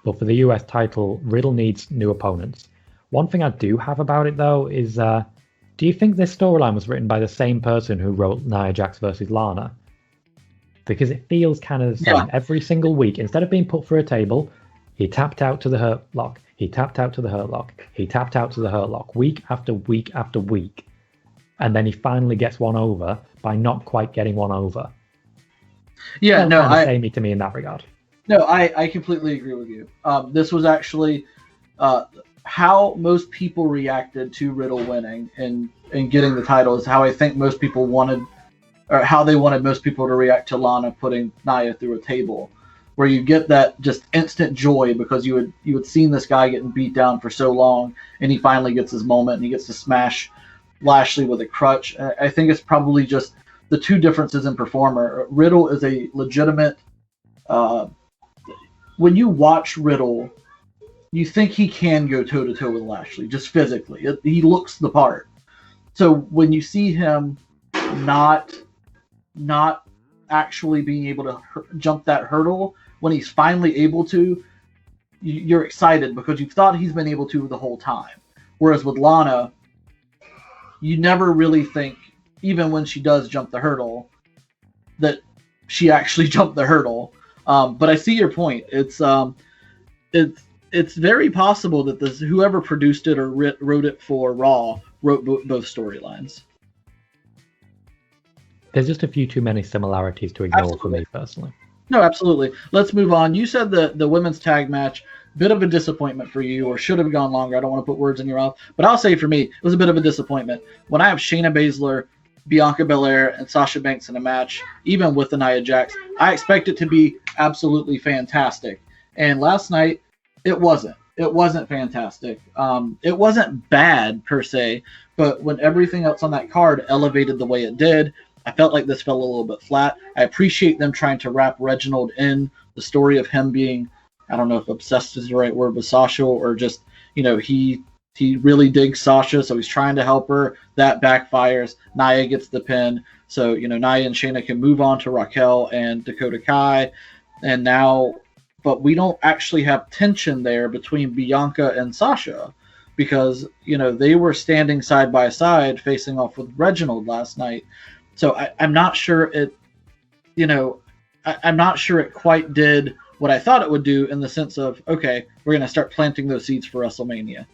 But for the US title, Riddle needs new opponents. One thing I do have about it, though, is do you think this storyline was written by the same person who wrote Nia Jax versus Lana? Because it feels kind of the same. Yeah. Every single week, instead of being put through a table, he tapped out to the Hurt Lock. He tapped out to the Hurt Lock. He tapped out to the Hurt Lock week after week after week. And then he finally gets one over by not quite getting one over. Yeah, no, kind of samey to me in that regard. No, I completely agree with you. This was actually how most people reacted to Riddle winning and getting the title is how I think most people wanted, or how they wanted most people to react to Lana putting Nia through a table, where you get that just instant joy because you had seen this guy getting beat down for so long, and he finally gets his moment and he gets to smash Lashley with a crutch. I think it's probably just the two differences in performer. Riddle is a legitimate. When you watch Riddle, you think he can go toe-to-toe with Lashley, just physically. He looks the part. So when you see him not actually being able to jump that hurdle, when he's finally able to, you're excited because you've thought he's been able to the whole time. Whereas with Lana, you never really think, even when she does jump the hurdle, that she actually jumped the hurdle. But I see your point. It's very possible that whoever produced it or wrote it for Raw wrote both storylines. There's just a few too many similarities to ignore. Absolutely. For me personally. No, absolutely. Let's move on. You said the women's tag match, bit of a disappointment for you, or should have gone longer. I don't want to put words in your mouth, but I'll say for me, it was a bit of a disappointment. When I have Shayna Baszler, Bianca Belair, and Sasha Banks in a match, even with the Nia Jax, I expect it to be absolutely fantastic. And last night, it wasn't. It wasn't fantastic. It wasn't bad per se, but when everything else on that card elevated the way it did, I felt like this fell a little bit flat. I appreciate them trying to wrap Reginald in the story of him being, I don't know if obsessed is the right word with Sasha, or just, he really digs Sasha, so he's trying to help her. That backfires. Nia gets the pin. So, Nia and Shayna can move on to Raquel and Dakota Kai. And now but we don't actually have tension there between Bianca and Sasha, because they were standing side by side facing off with Reginald last night. So I'm not sure it, I'm not sure it quite did what I thought it would do, in the sense of, okay, we're going to start planting those seeds for WrestleMania.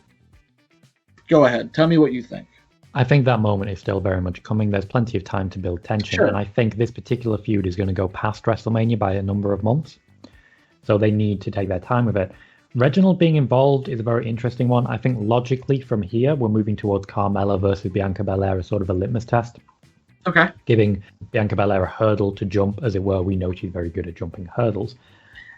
Go ahead. Tell me what you think. I think that moment is still very much coming. There's plenty of time to build tension. Sure. And I think this particular feud is going to go past WrestleMania by a number of months. So they need to take their time with it. Reginald being involved is a very interesting one. I think logically from here, we're moving towards Carmella versus Bianca Belair as sort of a litmus test. Okay. Giving Bianca Belair a hurdle to jump, as it were. We know she's very good at jumping hurdles.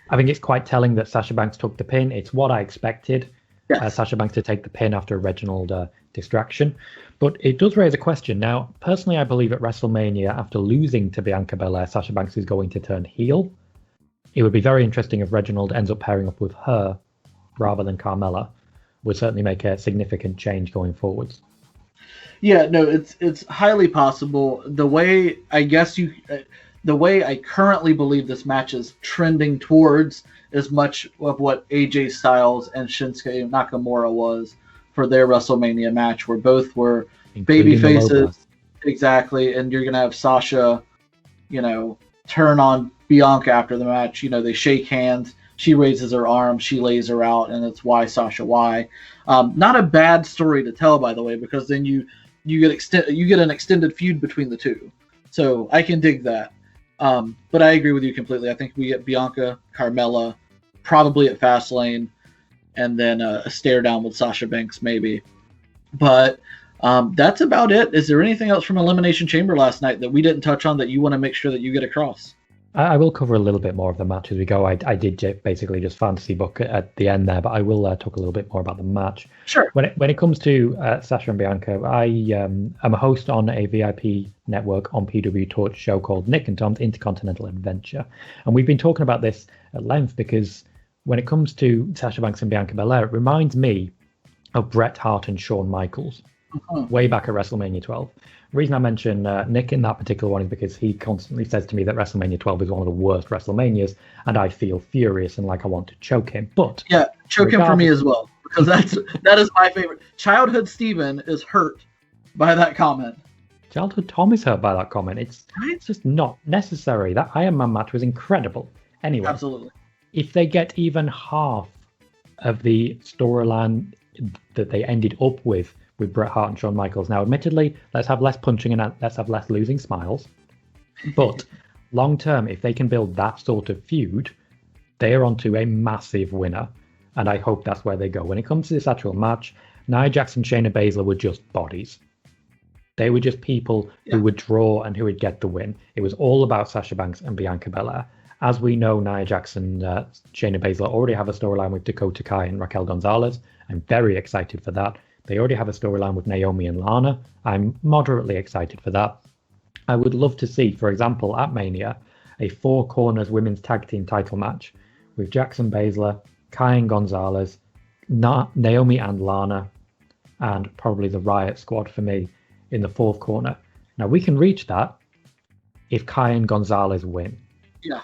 I think it's quite telling that Sasha Banks took the pin. It's what I expected. Yes. Sasha Banks to take the pin after a Reginald distraction. But it does raise a question. Now, personally, I believe at WrestleMania, after losing to Bianca Belair, Sasha Banks is going to turn heel. It would be very interesting if Reginald ends up pairing up with her rather than Carmella. Would certainly make a significant change going forwards. Yeah, no, it's highly possible. The way I currently believe this match is trending towards is much of what AJ Styles and Shinsuke Nakamura was for their WrestleMania match, where both were baby faces. Exactly, and you're gonna have Sasha, turn on Bianca after the match. They shake hands. She raises her arm. She lays her out, and it's why Sasha why. Not a bad story to tell, by the way, because then you get an extended feud between the two. So I can dig that. But I agree with you completely. I think we get Bianca, Carmella, probably at Fastlane, and then a stare down with Sasha Banks maybe. But that's about it. Is there anything else from Elimination Chamber last night that we didn't touch on that you want to make sure that you get across? I will cover a little bit more of the match as we go. I did basically just fantasy book at the end there, but I will talk a little bit more about the match. Sure. When it comes to Sasha and Bianca, I am a host on a VIP network on PW Torch show called Nick and Tom's Intercontinental Adventure. And we've been talking about this at length because when it comes to Sasha Banks and Bianca Belair, it reminds me of Bret Hart and Shawn Michaels way back at WrestleMania 12. The reason I mention Nick in that particular one is because he constantly says to me that WrestleMania 12 is one of the worst WrestleManias, and I feel furious and like I want to choke him. But yeah, choke him for me as well, because that is my favorite. Childhood Steven is hurt by that comment. Childhood Tom is hurt by that comment. It's just not necessary. That Iron Man match was incredible. Anyway, absolutely. If they get even half of the storyline that they ended up with Bret Hart and Shawn Michaels. Now, admittedly, let's have less punching and let's have less losing smiles. But long term, if they can build that sort of feud, they are onto a massive winner. And I hope that's where they go. When it comes to this actual match, Nia Jax and Shayna Baszler were just bodies. They were just people who would draw and who would get the win. It was all about Sasha Banks and Bianca Belair. As we know, Nia Jax and Shayna Baszler already have a storyline with Dakota Kai and Raquel Gonzalez. I'm very excited for that. They already have a storyline with Naomi and Lana. I'm moderately excited for that. I would love to see, for example, at Mania, a Four Corners women's tag team title match with Jackson Baszler, Kai and Gonzalez, Naomi and Lana, and probably the Riot Squad for me in the fourth corner. Now, we can reach that if Kai and Gonzalez win. Yeah.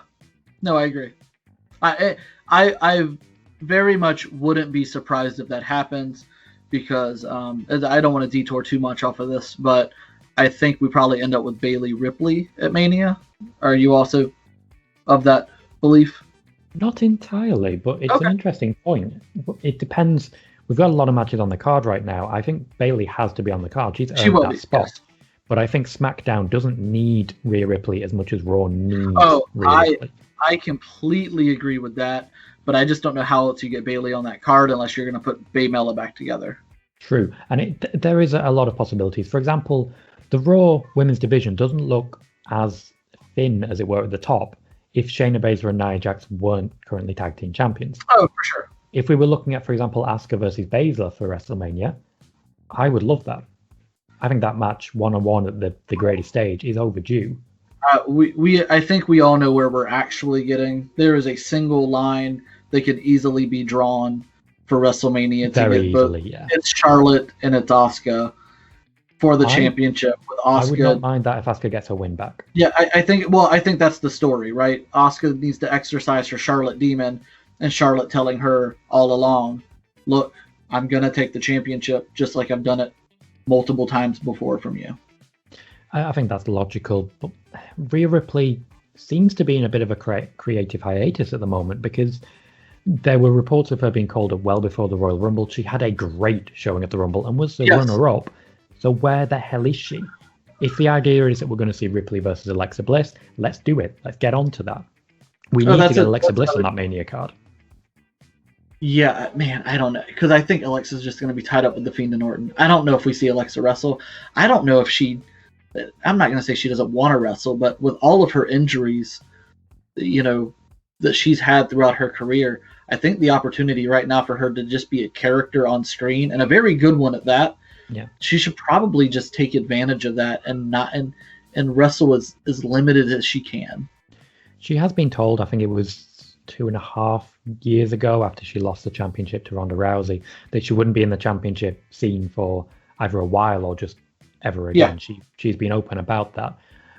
No, I agree. I very much wouldn't be surprised if that happens, because I don't want to detour too much off of this, but I think we probably end up with Bayley Ripley at Mania. Are you also of that belief? Not entirely, but it's an interesting point. It depends. We've got a lot of matches on the card right now. I think Bayley has to be on the card. She's earned that spot. Yes. But I think SmackDown doesn't need Rhea Ripley as much as Raw needs Rhea Ripley. I completely agree with that. But I just don't know how else you get Bayley on that card unless you're going to put Baymella back together. True. And there is a lot of possibilities. For example, the Raw women's division doesn't look as thin, as it were, at the top if Shayna Baszler and Nia Jax weren't currently tag team champions. Oh, for sure. If we were looking at, for example, Asuka versus Baszler for WrestleMania, I would love that. I think that match one-on-one at the greatest stage is overdue. I think we all know where we're actually getting. There is a single line that could easily be drawn for WrestleMania. Very easily, yeah. It's Charlotte and it's Asuka for the championship with Asuka. I would not mind that if Asuka gets her win back. Yeah, I think that's the story, right? Asuka needs to exercise her Charlotte demon and Charlotte telling her all along, look, I'm going to take the championship just like I've done it multiple times before from you. I think that's logical, but Rhea Ripley seems to be in a bit of a creative hiatus at the moment, because there were reports of her being called up well before the Royal Rumble. She had a great showing at the Rumble and was the runner-up. So where the hell is she? If the idea is that we're going to see Ripley versus Alexa Bliss, let's do it. Let's get on to that. We need to get Alexa Bliss on that Mania card. Yeah, man, I don't know. Because I think Alexa's just going to be tied up with The Fiend and Orton. I don't know if we see Alexa wrestle. I don't know if she... I'm not going to say she doesn't want to wrestle, but with all of her injuries, that she's had throughout her career, I think the opportunity right now for her to just be a character on screen, and a very good one at that, she should probably just take advantage of that and wrestle as limited as she can. She has been told, I think it was 2.5 years ago, after she lost the championship to Ronda Rousey, that she wouldn't be in the championship scene for either a while or just ever again. She's been open about that.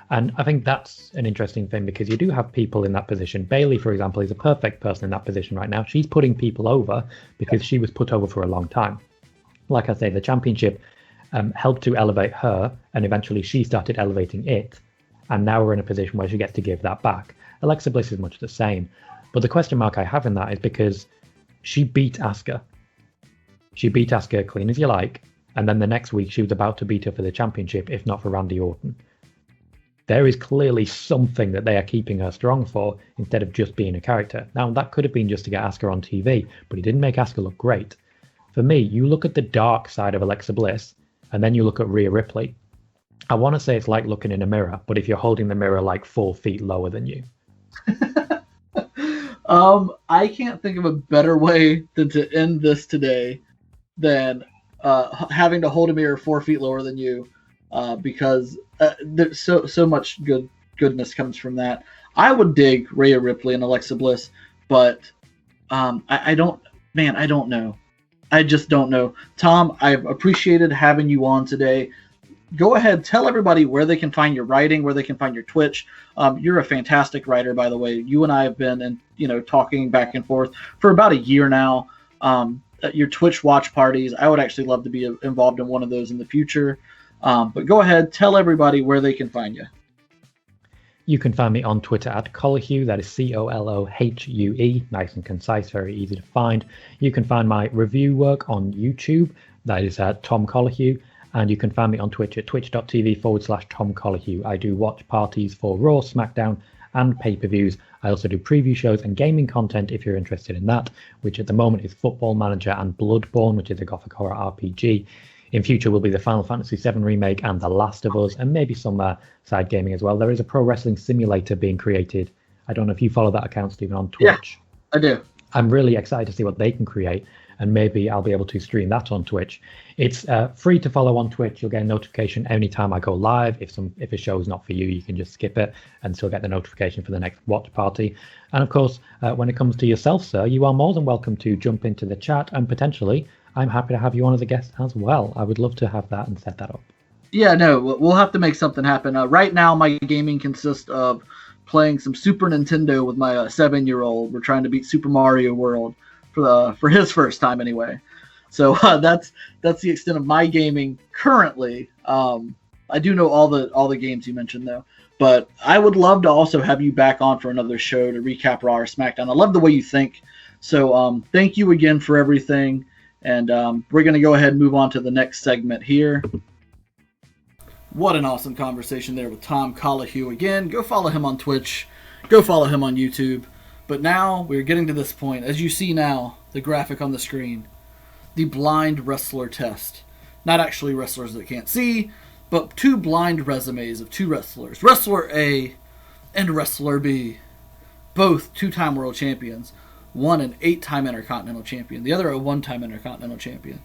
And I think that's an interesting thing, because you do have people in that position. Bayley, for example, is a perfect person in that position right now. She's putting people over because she was put over for a long time. Like I say, the championship helped to elevate her, and eventually she started elevating it. And now we're in a position where she gets to give that back. Alexa Bliss is much the same. But the question mark I have in that is because she beat Asuka. She beat Asuka clean as you like. And then the next week she was about to beat her for the championship, if not for Randy Orton. There is clearly something that they are keeping her strong for, instead of just being a character. Now, that could have been just to get Asuka on TV, but it didn't make Asuka look great. For me, you look at the dark side of Alexa Bliss, and then you look at Rhea Ripley. I want to say it's like looking in a mirror, but if you're holding the mirror like 4 feet lower than you. I can't think of a better way than to end this today than having to hold a mirror 4 feet lower than you, because there's so much goodness comes from that. I would dig Rhea Ripley and Alexa Bliss, but I don't know. I just don't know. Tom, I've appreciated having you on today. Go ahead, tell everybody where they can find your writing, where they can find your Twitch. You're a fantastic writer, by the way. You and I have been talking back and forth for about a year now. Your Twitch watch parties, I would actually love to be involved in one of those in the future. But go ahead, tell everybody where they can find you. You can find me on Twitter at Colohue, that is Colohue, nice and concise, very easy to find. You can find my review work on YouTube, that is Tom Colohue, and you can find me on Twitch at twitch.tv/Tom Colohue. I do watch parties for Raw, SmackDown, and pay-per-views. I also do preview shows and gaming content if you're interested in that, which at the moment is Football Manager and Bloodborne, which is a gothic horror RPG. In future will be the Final Fantasy VII Remake and The Last of Us, and maybe some side gaming as well. There is a pro wrestling simulator being created. I don't know if you follow that account, Stephen, on Twitch. Yeah, I do. I'm really excited to see what they can create, and maybe I'll be able to stream that on Twitch. It's free to follow on Twitch. You'll get a notification anytime I go live. If a show is not for you, you can just skip it and still get the notification for the next watch party. And of course, when it comes to yourself, sir, you are more than welcome to jump into the chat, and potentially I'm happy to have you on as a guest as well. I would love to have that and set that up. Yeah, no, we'll have to make something happen. Right now, my gaming consists of playing some Super Nintendo with my 7-year-old. We're trying to beat Super Mario World for his first time anyway. So that's the extent of my gaming currently. I do know all the games you mentioned though, but I would love to also have you back on for another show to recap Raw or SmackDown. I love the way you think. So thank you again for everything. And we're going to go ahead and move on to the next segment here. What an awesome conversation there with Tom Colohue. Again, go follow him on Twitch. Go follow him on YouTube. But now we're getting to this point. As you see now, the graphic on the screen. The blind wrestler test. Not actually wrestlers that can't see, but 2 blind resumes of 2 wrestlers. Wrestler A and Wrestler B. Both 2-time world champions. One an 8-time Intercontinental Champion. The other a 1-time Intercontinental Champion.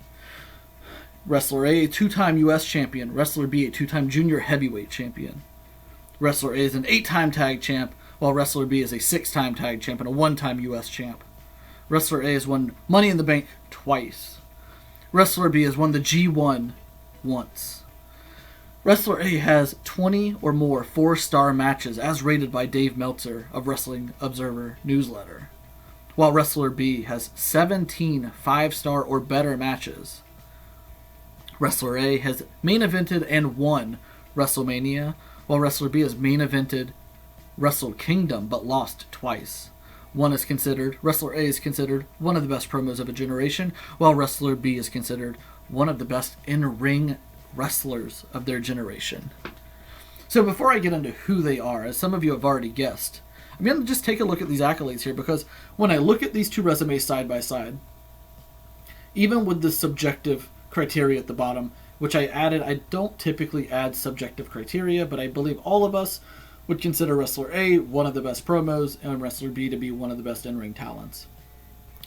Wrestler A, 2-time U.S. Champion. Wrestler B, a 2-time Junior Heavyweight Champion. Wrestler A is an 8-time Tag Champ, while Wrestler B is a 6-time Tag Champ and a 1-time U.S. Champ. Wrestler A has won Money in the Bank twice. Wrestler B has won the G1 once. Wrestler A has 20 or more 4-star matches as rated by Dave Meltzer of Wrestling Observer Newsletter. while Wrestler B has 17 5-star or better matches. Wrestler A has main evented and won WrestleMania, while Wrestler B has main evented Wrestle Kingdom but lost twice. Wrestler A is considered one of the best promos of a generation, while Wrestler B is considered one of the best in-ring wrestlers of their generation. So before I get into who they are, as some of you have already guessed, I'm going to just take a look at these accolades here, because when I look at these two resumes side by side, even with the subjective criteria at the bottom, which I added, I don't typically add subjective criteria, but I believe all of us would consider Wrestler A one of the best promos and Wrestler B to be one of the best in-ring talents.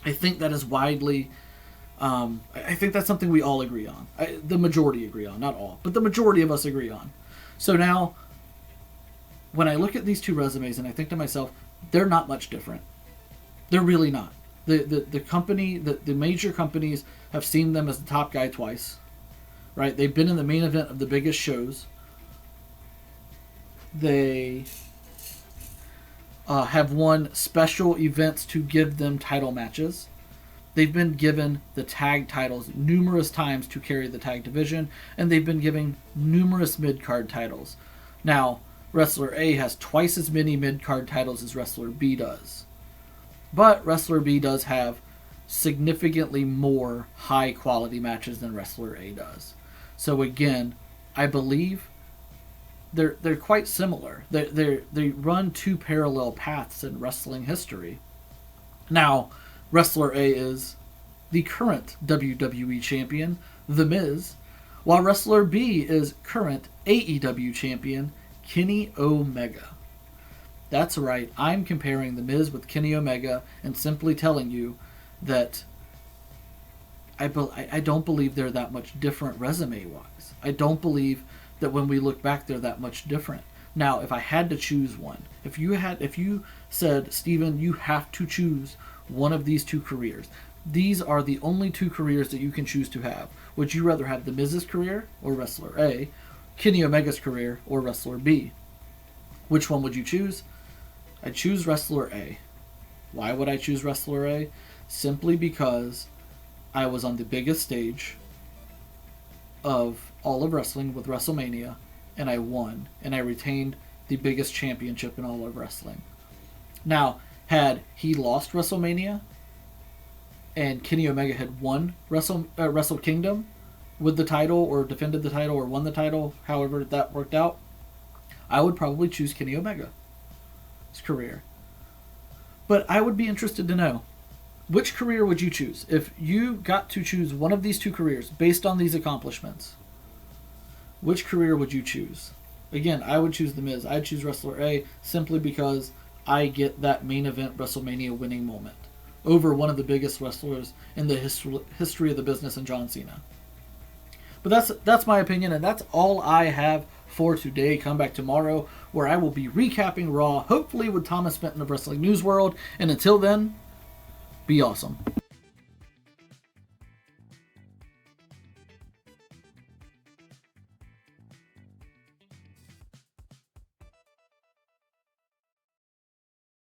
I think that is widely, I think that's something we all agree on. The majority agree on, not all, but the majority of us agree on. So now, when I look at these two resumes and I think to myself, they're not much different. They're really not. The company, the major companies have seen them as the top guy twice, right? They've been in the main event of the biggest shows. They have won special events to give them title matches. They've been given the tag titles numerous times to carry the tag division, and they've been given numerous mid-card titles. Now, Wrestler A has twice as many mid-card titles as Wrestler B does. But Wrestler B does have significantly more high-quality matches than Wrestler A does. So again, I believe they're quite similar. They run two parallel paths in wrestling history. Now, Wrestler A is the current WWE champion, The Miz, while Wrestler B is current AEW champion, Kenny Omega. That's right, I'm comparing The Miz with Kenny Omega and simply telling you that I don't believe they're that much different resume-wise. I don't believe that when we look back they're that much different. Now, if I had to choose one, if you said, Steven, you have to choose one of these two careers, these are the only two careers that you can choose to have. Would you rather have The Miz's career or Wrestler A, Kenny Omega's career or Wrestler B? Which one would you choose? I'd choose Wrestler A. Why would I choose Wrestler A? Simply because I was on the biggest stage of all of wrestling with WrestleMania, and I won, and I retained the biggest championship in all of wrestling. Now, had he lost WrestleMania and Kenny Omega had won Wrestle Kingdom with the title, or defended the title, or won the title, however that worked out, I would probably choose Kenny Omega's career. But I would be interested to know, which career would you choose? If you got to choose one of these two careers based on these accomplishments, which career would you choose? Again, I would choose The Miz. I'd choose Wrestler A simply because I get that main event WrestleMania winning moment over one of the biggest wrestlers in the history of the business in John Cena. But that's my opinion, and that's all I have for today. Come back tomorrow where I will be recapping Raw, hopefully with Thomas Fenton of Wrestling News World. And until then, be awesome.